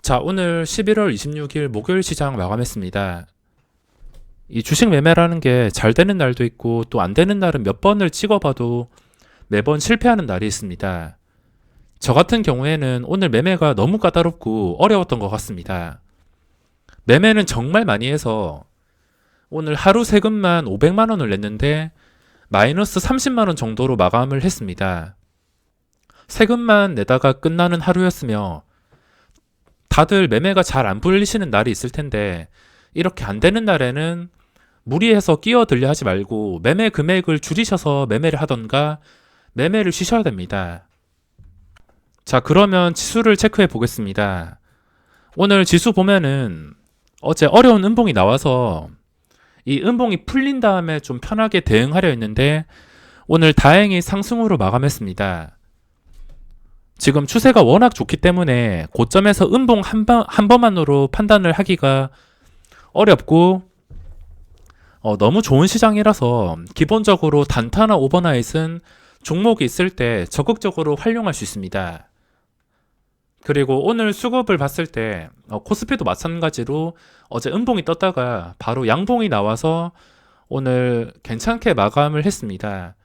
자, 오늘 11월 26일 목요일 시장 마감했습니다. 이 주식 매매라는 게 잘 되는 날도 있고 또 안 되는 날은 몇 번을 찍어봐도 매번 실패하는 날이 있습니다. 저 같은 경우에는 오늘 매매가 너무 까다롭고 어려웠던 것 같습니다. 매매는 정말 많이 해서 오늘 하루 세금만 500만 원을 냈는데 마이너스 30만 원 정도로 마감을 했습니다. 세금만 내다가 끝나는 하루였으며 다들 매매가 잘 안 풀리시는 날이 있을 텐데 이렇게 안 되는 날에는 무리해서 끼어들려 하지 말고 매매 금액을 줄이셔서 매매를 하던가 매매를 쉬셔야 됩니다. 자, 그러면 지수를 체크해 보겠습니다. 오늘 지수 보면은 어제 어려운 음봉이 나와서 이 음봉이 풀린 다음에 좀 편하게 대응하려 했는데 오늘 다행히 상승으로 마감했습니다. 지금 추세가 워낙 좋기 때문에 고점에서 음봉 한 번만으로 판단을 하기가 어렵고 너무 좋은 시장이라서 기본적으로 단타나 오버나잇은 종목이 있을 때 적극적으로 활용할 수 있습니다. 그리고 오늘 수급을 봤을 때 코스피도 마찬가지로 어제 음봉이 떴다가 바로 양봉이 나와서 오늘 괜찮게 마감을 했습니다.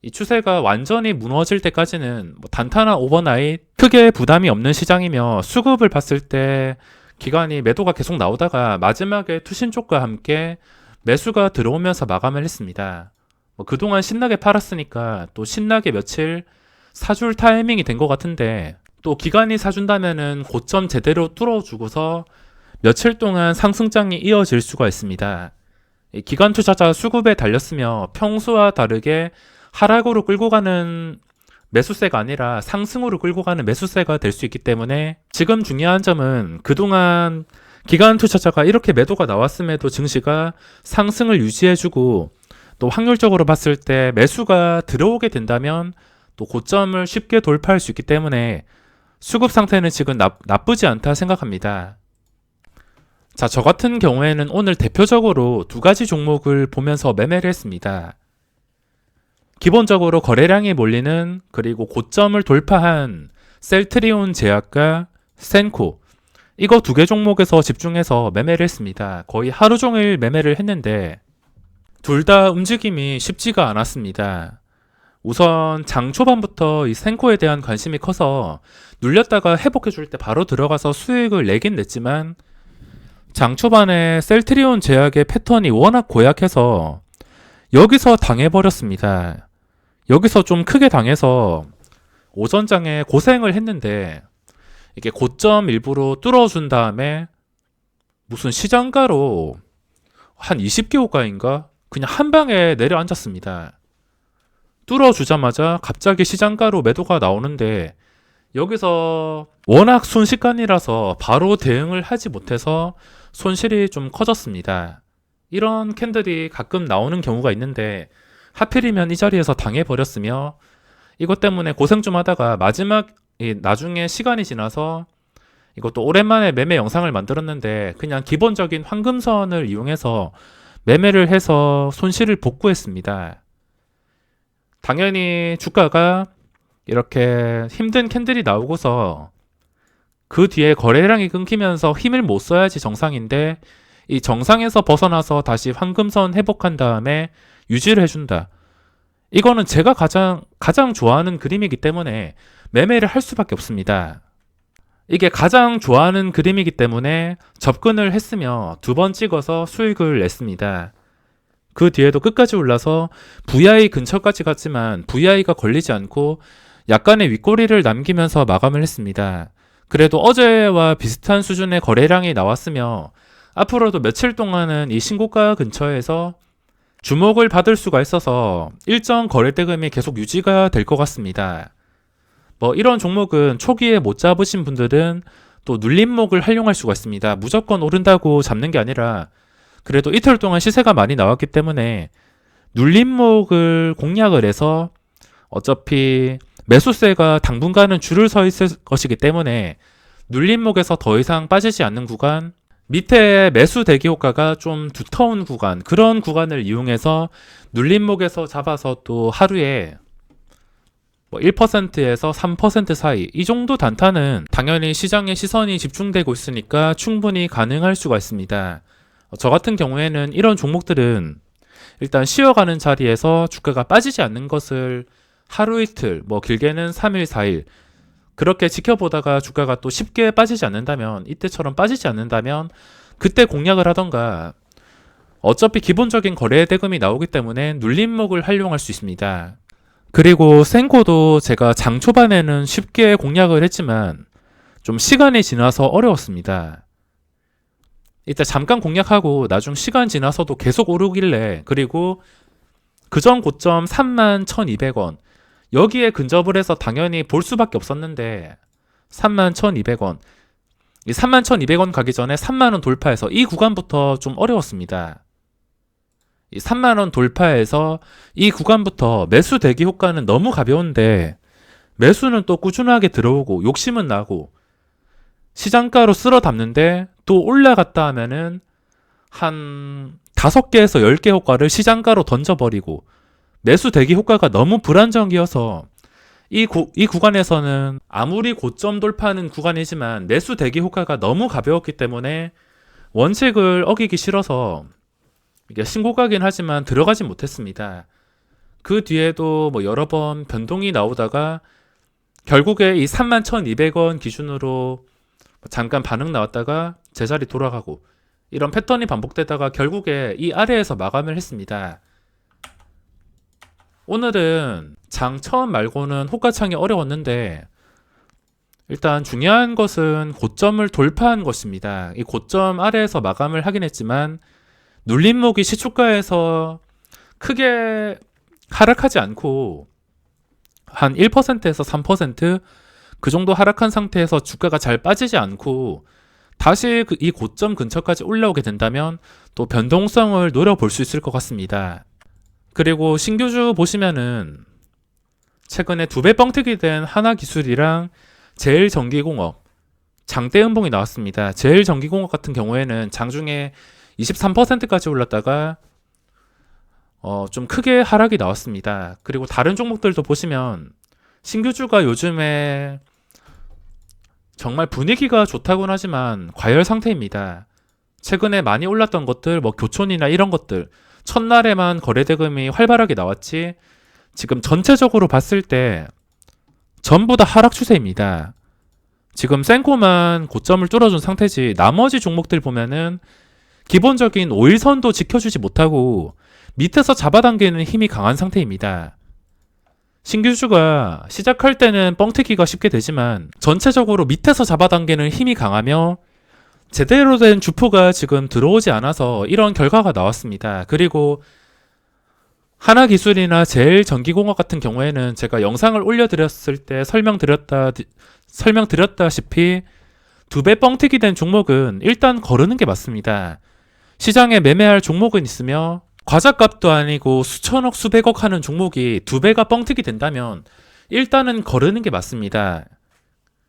이 추세가 완전히 무너질 때까지는 단타나 오버나잇 크게 부담이 없는 시장이며 수급을 봤을 때 기관이 매도가 계속 나오다가 마지막에 투신 쪽과 함께 매수가 들어오면서 마감을 했습니다. 그동안 신나게 팔았으니까 또 신나게 며칠 사줄 타이밍이 된 것 같은데 또 기관이 사준다면은 고점 제대로 뚫어주고서 며칠 동안 상승장이 이어질 수가 있습니다. 기관 투자자 수급에 달렸으며 평소와 다르게 하락으로 끌고 가는 매수세가 아니라 상승으로 끌고 가는 매수세가 될 수 있기 때문에 지금 중요한 점은 그동안 기관 투자자가 이렇게 매도가 나왔음에도 증시가 상승을 유지해주고 또 확률적으로 봤을 때 매수가 들어오게 된다면 또 고점을 쉽게 돌파할 수 있기 때문에 수급 상태는 지금 나쁘지 않다 생각합니다. 자, 저 같은 경우에는 오늘 대표적으로 두 가지 종목을 보면서 매매를 했습니다. 기본적으로 거래량이 몰리는 그리고 고점을 돌파한 셀트리온 제약과 센코 이거 두 개 종목에서 집중해서 매매를 했습니다. 거의 하루 종일 매매를 했는데 둘 다 움직임이 쉽지가 않았습니다. 우선 장 초반부터 이 센코에 대한 관심이 커서 눌렸다가 회복해 줄 때 바로 들어가서 수익을 내긴 냈지만 장 초반에 셀트리온 제약의 패턴이 워낙 고약해서 여기서 당해버렸습니다. 여기서 좀 크게 당해서 오전장에 고생을 했는데 이게 고점 일부러 뚫어준 다음에 무슨 시장가로 한 20개호가인가 그냥 한 방에 내려앉았습니다. 뚫어주자마자 갑자기 시장가로 매도가 나오는데 여기서 워낙 순식간이라서 바로 대응을 하지 못해서 손실이 좀 커졌습니다. 이런 캔들이 가끔 나오는 경우가 있는데 하필이면 이 자리에서 당해버렸으며 이것 때문에 고생 좀 하다가 나중에 시간이 지나서 이것도 오랜만에 매매 영상을 만들었는데 그냥 기본적인 황금선을 이용해서 매매를 해서 손실을 복구했습니다. 당연히 주가가 이렇게 힘든 캔들이 나오고서 그 뒤에 거래량이 끊기면서 힘을 못 써야지 정상인데 이 정상에서 벗어나서 다시 황금선 회복한 다음에 유지를 해준다. 이거는 제가 가장 좋아하는 그림이기 때문에 매매를 할 수밖에 없습니다. 이게 가장 좋아하는 그림이기 때문에 접근을 했으며 두 번 찍어서 수익을 냈습니다. 그 뒤에도 끝까지 올라서 VI 근처까지 갔지만 VI가 걸리지 않고 약간의 윗꼬리를 남기면서 마감을 했습니다. 그래도 어제와 비슷한 수준의 거래량이 나왔으며 앞으로도 며칠 동안은 이 신고가 근처에서 주목을 받을 수가 있어서 일정 거래대금이 계속 유지가 될 것 같습니다. 이런 종목은 초기에 못 잡으신 분들은 또 눌림목을 활용할 수가 있습니다. 무조건 오른다고 잡는 게 아니라 그래도 이틀 동안 시세가 많이 나왔기 때문에 눌림목을 공략을 해서 어차피 매수세가 당분간은 줄을 서 있을 것이기 때문에 눌림목에서 더 이상 빠지지 않는 구간 밑에 매수 대기 효과가 좀 두터운 구간 그런 구간을 이용해서 눌림목에서 잡아서 또 하루에 뭐 1%에서 3% 사이 이 정도 단타는 당연히 시장에 시선이 집중되고 있으니까 충분히 가능할 수가 있습니다. 저 같은 경우에는 이런 종목들은 일단 쉬어가는 자리에서 주가가 빠지지 않는 것을 하루 이틀, 뭐 길게는 3일, 4일 그렇게 지켜보다가 주가가 또 쉽게 빠지지 않는다면, 이때처럼 빠지지 않는다면 그때 공략을 하던가, 어차피 기본적인 거래 대금이 나오기 때문에 눌림목을 활용할 수 있습니다. 그리고 센코도 제가 장 초반에는 쉽게 공략을 했지만 좀 시간이 지나서 어려웠습니다. 이때 잠깐 공략하고 나중 시간 지나서도 계속 오르길래, 그리고 그전 고점 31,200원 여기에 근접을 해서 당연히 볼 수밖에 없었는데 31,200원, 이 31,200원 가기 전에 3만원 돌파해서 이 구간부터 좀 어려웠습니다. 이 3만원 돌파해서 이 구간부터 매수 대기 효과는 너무 가벼운데 매수는 또 꾸준하게 들어오고 욕심은 나고 시장가로 쓸어 담는데 또 올라갔다 하면은 한 5개에서 10개 효과를 시장가로 던져버리고 매수 대기 효과가 너무 불안정이어서 이 구간에서는 아무리 고점 돌파하는 구간이지만 매수 대기 효과가 너무 가벼웠기 때문에 원칙을 어기기 싫어서 이게 신고가긴 하지만 들어가지 못했습니다. 그 뒤에도 뭐 여러 번 변동이 나오다가 결국에 이 31,200원 기준으로 잠깐 반응 나왔다가 제자리 돌아가고 이런 패턴이 반복되다가 결국에 이 아래에서 마감을 했습니다. 오늘은 장 처음 말고는 호가창이 어려웠는데 일단 중요한 것은 고점을 돌파한 것입니다. 이 고점 아래에서 마감을 하긴 했지만 눌림목이 시초가에서 크게 하락하지 않고 한 1%에서 3% 그 정도 하락한 상태에서 주가가 잘 빠지지 않고 다시 이 고점 근처까지 올라오게 된다면 또 변동성을 노려볼 수 있을 것 같습니다. 그리고 신규주 보시면은 최근에 2배 뻥튀기 된 하나기술이랑 제일전기공업 장대음봉이 나왔습니다. 제일전기공업 같은 경우에는 장중에 23%까지 올랐다가 좀 크게 하락이 나왔습니다. 그리고 다른 종목들도 보시면 신규주가 요즘에 정말 분위기가 좋다곤 하지만 과열 상태입니다. 최근에 많이 올랐던 것들, 뭐 교촌이나 이런 것들 첫날에만 거래대금이 활발하게 나왔지 지금 전체적으로 봤을 때 전부 다 하락 추세입니다. 지금 센코만 고점을 뚫어준 상태지 나머지 종목들 보면은 기본적인 5일선도 지켜주지 못하고 밑에서 잡아당기는 힘이 강한 상태입니다. 신규주가 시작할 때는 뻥튀기가 쉽게 되지만 전체적으로 밑에서 잡아당기는 힘이 강하며 제대로 된 주포가 지금 들어오지 않아서 이런 결과가 나왔습니다. 그리고 하나기술이나 제일전기공업 같은 경우에는 제가 영상을 올려드렸을 때 설명드렸다시피 2배 뻥튀기 된 종목은 일단 거르는 게 맞습니다. 시장에 매매할 종목은 있으며 과자값도 아니고 수천억 수백억 하는 종목이 2배가 뻥튀기 된다면 일단은 거르는 게 맞습니다.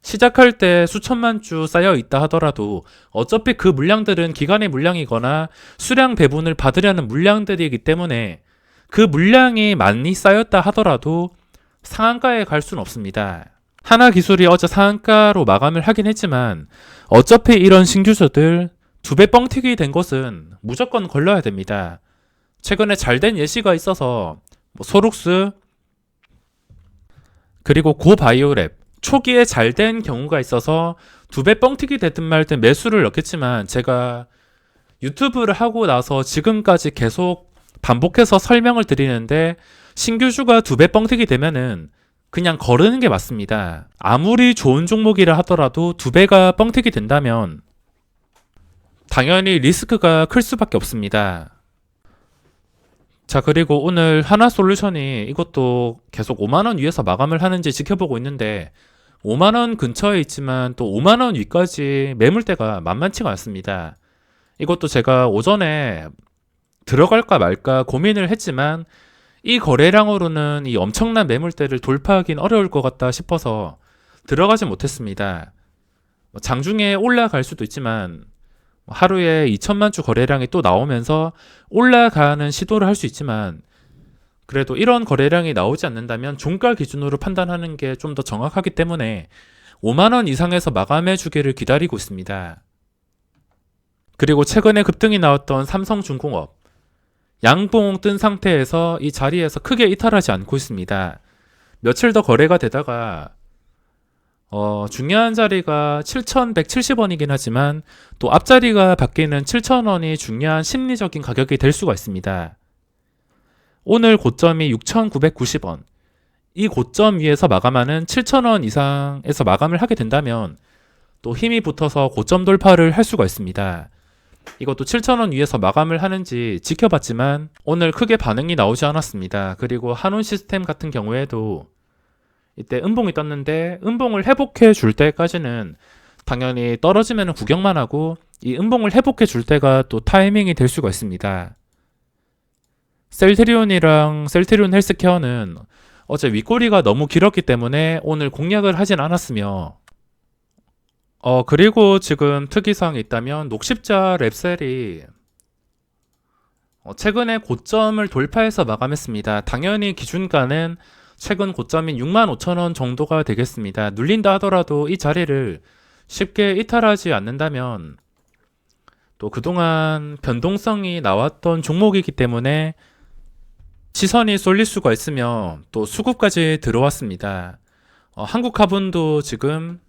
시작할 때 수천만 주 쌓여 있다 하더라도 어차피 그 물량들은 기관의 물량이거나 수량 배분을 받으려는 물량들이기 때문에 그 물량이 많이 쌓였다 하더라도 상한가에 갈 수는 없습니다. 하나기술이 어제 상한가로 마감을 하긴 했지만 어차피 이런 신규주들 2배 뻥튀기 된 것은 무조건 걸러야 됩니다. 최근에 잘된 예시가 있어서 소룩스 그리고 고바이오랩 초기에 잘된 경우가 있어서 2배 뻥튀기 됐든 말든 매수를 넣겠지만 제가 유튜브를 하고 나서 지금까지 계속 반복해서 설명을 드리는데 신규주가 2배 뻥튀기 되면은 그냥 거르는 게 맞습니다. 아무리 좋은 종목이라 하더라도 2배가 뻥튀기 된다면 당연히 리스크가 클 수밖에 없습니다. 자, 그리고 오늘 하나솔루션이 이것도 계속 5만원 위에서 마감을 하는지 지켜보고 있는데 5만원 근처에 있지만 또 5만원 위까지 매물대가 만만치가 않습니다. 이것도 제가 오전에 들어갈까 말까 고민을 했지만 이 거래량으로는 이 엄청난 매물대를 돌파하긴 어려울 것 같다 싶어서 들어가지 못했습니다. 장중에 올라갈 수도 있지만 하루에 2천만 주 거래량이 또 나오면서 올라가는 시도를 할 수 있지만 그래도 이런 거래량이 나오지 않는다면 종가 기준으로 판단하는 게 좀 더 정확하기 때문에 5만원 이상에서 마감해 주기를 기다리고 있습니다. 그리고 최근에 급등이 나왔던 삼성중공업, 양봉 뜬 상태에서 이 자리에서 크게 이탈하지 않고 있습니다. 며칠 더 거래가 되다가 중요한 자리가 7,170원이긴 하지만 또 앞자리가 바뀌는 7,000원이 중요한 심리적인 가격이 될 수가 있습니다. 오늘 고점이 6,990원, 이 고점 위에서 마감하는 7,000원 이상에서 마감을 하게 된다면 또 힘이 붙어서 고점 돌파를 할 수가 있습니다. 이것도 7,000원 위에서 마감을 하는지 지켜봤지만 오늘 크게 반응이 나오지 않았습니다. 그리고 한온 시스템 같은 경우에도 이때 음봉이 떴는데 음봉을 회복해 줄 때까지는 당연히 떨어지면 구경만 하고 이 음봉을 회복해 줄 때가 또 타이밍이 될 수가 있습니다. 셀트리온이랑 셀트리온 헬스케어는 어제 윗꼬리가 너무 길었기 때문에 오늘 공략을 하진 않았으며 그리고 지금 특이사항이 있다면 녹십자 랩셀이 최근에 고점을 돌파해서 마감했습니다. 당연히 기준가는 최근 고점인 65,000원 정도가 되겠습니다. 눌린다 하더라도 이 자리를 쉽게 이탈하지 않는다면 또 그동안 변동성이 나왔던 종목이기 때문에 시선이 쏠릴 수가 있으며 또 수급까지 들어왔습니다. 한국화분도 지금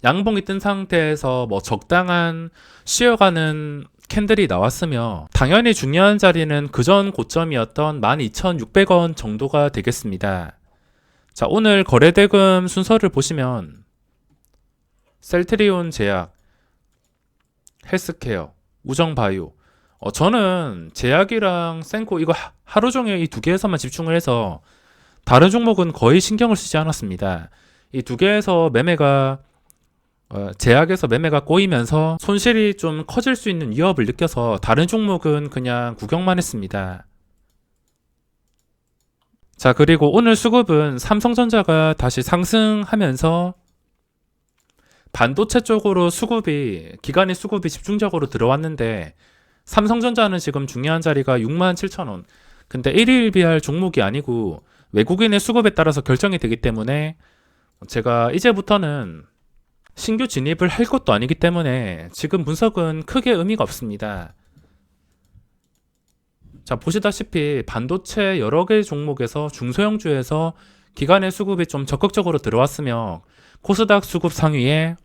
양봉이 뜬 상태에서 적당한 쉬어가는 캔들이 나왔으며 당연히 중요한 자리는 그전 고점이었던 12,600원 정도가 되겠습니다. 자, 오늘 거래대금 순서를 보시면 셀트리온 제약, 헬스케어, 우정바이오, 저는 제약이랑 센코 이거 하루 종일 이 두 개에서만 집중을 해서 다른 종목은 거의 신경을 쓰지 않았습니다. 이 두 개에서 매매가 제약에서 매매가 꼬이면서 손실이 좀 커질 수 있는 위협을 느껴서 다른 종목은 그냥 구경만 했습니다. 자, 그리고 오늘 수급은 삼성전자가 다시 상승하면서 반도체 쪽으로 기관의 수급이 집중적으로 들어왔는데 삼성전자는 지금 중요한 자리가 67,000원. 근데 1일 비할 종목이 아니고 외국인의 수급에 따라서 결정이 되기 때문에 제가 이제부터는 신규 진입을 할 것도 아니기 때문에 지금 분석은 크게 의미가 없습니다. 자, 보시다시피 반도체 여러 개 종목에서 중소형주에서 기관의 수급이 좀 적극적으로 들어왔으며 코스닥 수급 상위에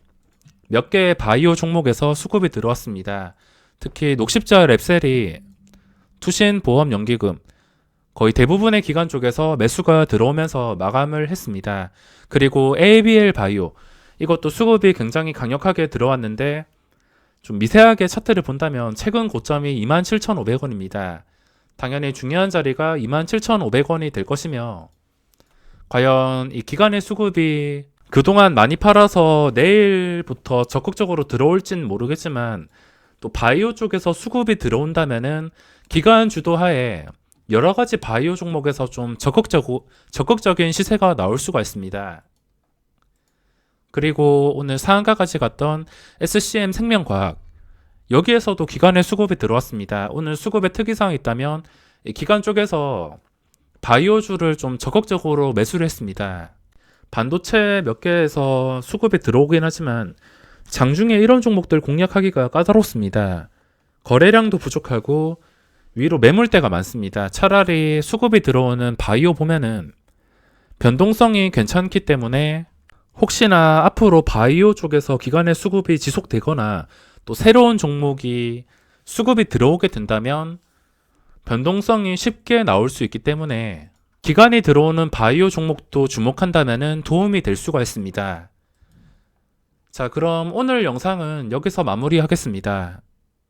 몇 개의 바이오 종목에서 수급이 들어왔습니다. 특히 녹십자 랩셀이 투신 보험 연기금 거의 대부분의 기관 쪽에서 매수가 들어오면서 마감을 했습니다. 그리고 ABL 바이오 이것도 수급이 굉장히 강력하게 들어왔는데 좀 미세하게 차트를 본다면 최근 고점이 27,500원입니다. 당연히 중요한 자리가 27,500원이 될 것이며 과연 이 기관의 수급이 그동안 많이 팔아서 내일부터 적극적으로 들어올진 모르겠지만 또 바이오 쪽에서 수급이 들어온다면은 기관 주도하에 여러 가지 바이오 종목에서 좀 적극적인 시세가 나올 수가 있습니다. 그리고 오늘 상한가까지 갔던 SCM 생명과학 여기에서도 기관의 수급이 들어왔습니다. 오늘 수급의 특이사항이 있다면 기관 쪽에서 바이오주를 좀 적극적으로 매수를 했습니다. 반도체 몇 개에서 수급이 들어오긴 하지만 장중에 이런 종목들 공략하기가 까다롭습니다. 거래량도 부족하고 위로 매물대가 많습니다. 차라리 수급이 들어오는 바이오 보면은 변동성이 괜찮기 때문에 혹시나 앞으로 바이오 쪽에서 기관의 수급이 지속되거나 또 새로운 종목이 수급이 들어오게 된다면 변동성이 쉽게 나올 수 있기 때문에 기관이 들어오는 바이오 종목도 주목한다면 도움이 될 수가 있습니다. 자, 그럼 오늘 영상은 여기서 마무리하겠습니다.